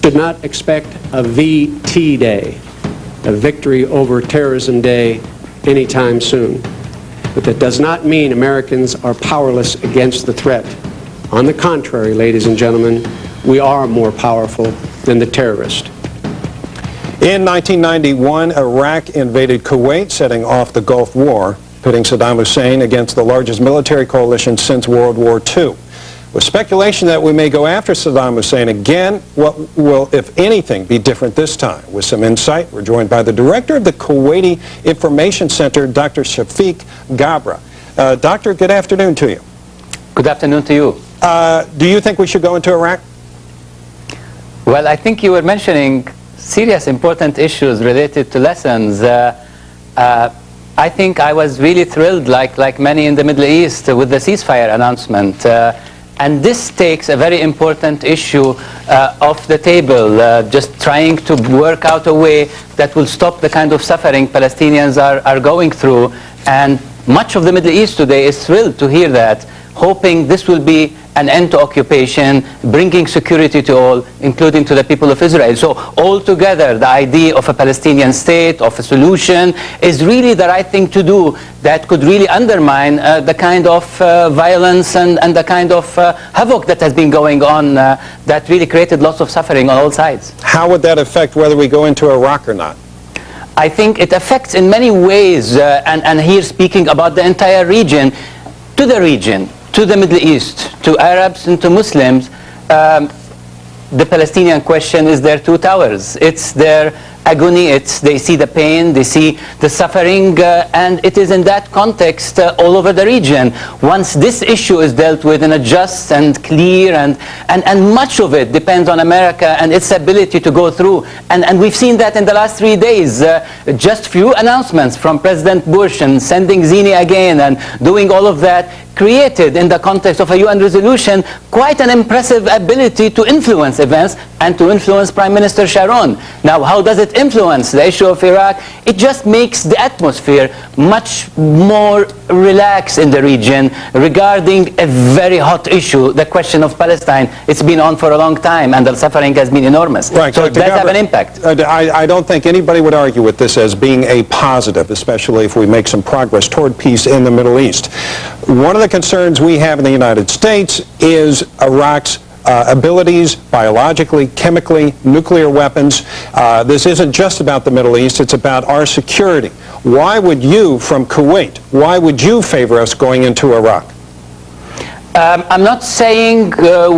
should not expect a VT day, a victory over terrorism day, anytime soon. But that does not mean Americans are powerless against the threat. On the contrary, ladies and gentlemen, we are more powerful than the terrorist. In 1991, Iraq invaded Kuwait, setting off the Gulf War, pitting Saddam Hussein against the largest military coalition since World War II. With speculation that we may go after Saddam Hussein again, what will, if anything, be different this time? With some insight, we're joined by the director of the Kuwaiti Information Center, Dr. Shafeeq Gabra. Doctor, good afternoon to you. Good afternoon to you. Do you think we should go into Iraq? Well, I think you were mentioning serious, important issues related to lessons. I think I was really thrilled, like many in the Middle East, with the ceasefire announcement. And this takes a very important issue off the table, just trying to work out a way that will stop the kind of suffering Palestinians are going through. And much of the Middle East today is thrilled to hear that, hoping this will be an end to occupation, bringing security to all, including to the people of Israel. So altogether, the idea of a Palestinian state, of a solution, is really the right thing to do that could really undermine the kind of violence and the kind of havoc that has been going on that really created lots of suffering on all sides. How would that affect whether we go into Iraq or not? I think it affects in many ways, and here speaking about the entire region, to the Middle East, to Arabs and to Muslims, the Palestinian question is their two towers. It's their agony, they see the pain, they see the suffering, and it is in that context all over the region. Once this issue is dealt with in a just and clear, and much of it depends on America and its ability to go through. And we've seen that in the last 3 days. Just few announcements from President Bush and sending Zini again and doing all of that created in the context of a UN resolution quite an impressive ability to influence events and to influence Prime Minister Sharon. Now, how does it influence the issue of Iraq? It just makes the atmosphere much more relaxed in the region regarding a very hot issue, the question of Palestine. It's been on for a long time and the suffering has been enormous. Right, so it does have an impact. I don't think anybody would argue with this as being a positive, especially if we make some progress toward peace in the Middle East. One of the concerns we have in the United States is Iraq's abilities, biologically, chemically, nuclear weapons. This isn't just about the Middle East, it's about our security. Why would you, from Kuwait, why would you favor us going into Iraq? I'm not saying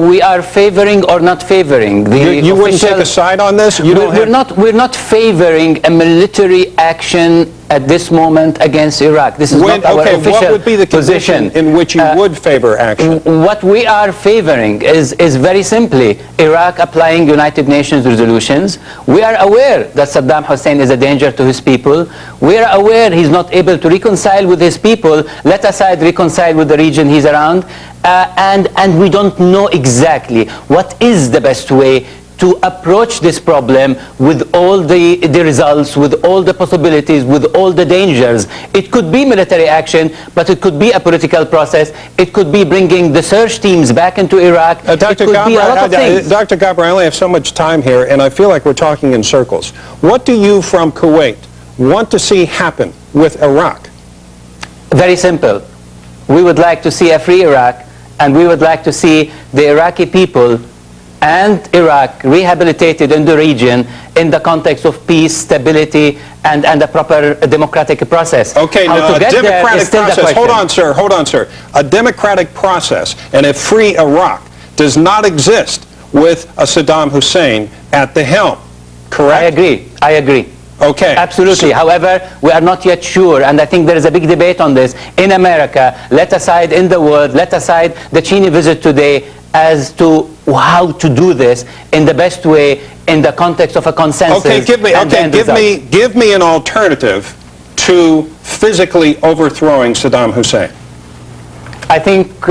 we are favoring or not favoring. You wouldn't take a side on this? We're not favoring a military action at this moment against Iraq. This is not our official what would be the position in which you would favor action? What we are favoring is very simply Iraq applying United Nations resolutions. We are aware that Saddam Hussein is a danger to his people. We are aware he's not able to reconcile with his people, let aside reconcile with the region he's around. And we don't know exactly what is the best way to approach this problem with all the results, with all the possibilities, with all the dangers. It could be military action, but it could be a political process. It could be bringing the search teams back into Iraq. Dr. Gabra, I only have so much time here, and I feel like we're talking in circles. What do you from Kuwait want to see happen with Iraq? Very simple. We would like to see a free Iraq, and we would like to see the Iraqi people and Iraq rehabilitated in the region in the context of peace, stability, and a proper democratic process. Okay, now a democratic process, hold on, sir. A democratic process and a free Iraq does not exist with a Saddam Hussein at the helm, correct? I agree. Okay. Absolutely. However, we are not yet sure, and I think there is a big debate on this in America, let aside in the world, let aside the Cheney visit today, as to how to do this in the best way in the context of a consensus. Okay, give me an alternative to physically overthrowing Saddam Hussein. I think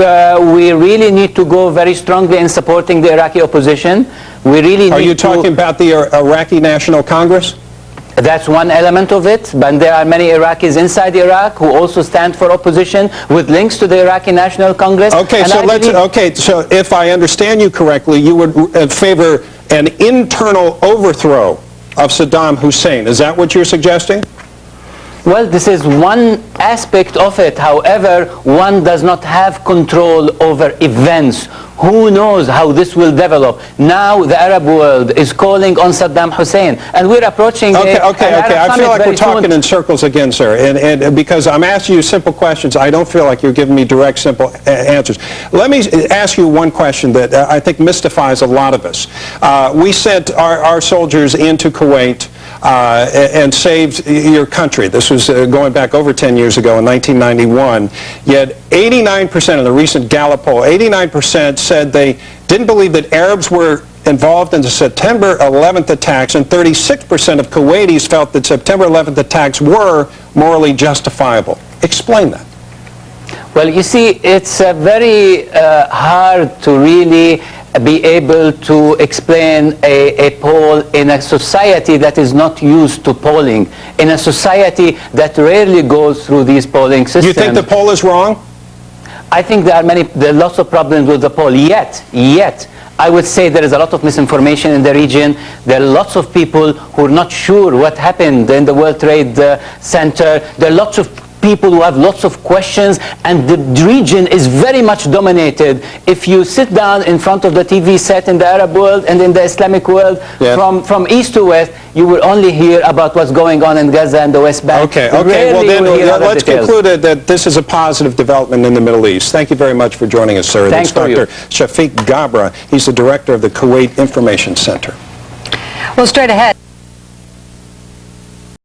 we really need to go very strongly in supporting the Iraqi opposition. We really need Are you talking about the Iraqi National Congress? That's one element of it, but there are many Iraqis inside Iraq who also stand for opposition with links to the Iraqi National Congress. Okay, so if I understand you correctly, you would favor an internal overthrow of Saddam Hussein. Is that what you're suggesting? Well, this is one aspect of it. However, one does not have control over events. Who knows how this will develop? Now the Arab world is calling on Saddam Hussein, and we're approaching Okay. I I feel like we're talking in circles again, sir, and because I'm asking you simple questions, I don't feel like you're giving me direct, simple answers. Let me ask you one question that I think mystifies a lot of us. We sent our soldiers into Kuwait and saved your country. This was going back over 10 years ago in 1991. Yet 89% of the recent Gallup poll, 89% said they didn't believe that Arabs were involved in the September 11th attacks, and 36% of Kuwaitis felt that September 11th attacks were morally justifiable. Explain that. Well, you see, it's very hard to really be able to explain a poll in a society that is not used to polling, in a society that rarely goes through these polling systems. You think the poll is wrong? I think there are lots of problems with the poll. Yet, I would say there is a lot of misinformation in the region. There are lots of people who are not sure what happened in the World Trade Center. There are lots of people who have lots of questions, and the region is very much dominated. If you sit down in front of the TV set in the Arab world and in the Islamic world, from east to west, you will only hear about what's going on in Gaza and the West Bank. Okay. Well then, let's conclude that this is a positive development in the Middle East. Thank you very much for joining us, sir. Thanks for Dr. Shafeeq Gabra. He's the director of the Kuwait Information Center. Well, straight ahead.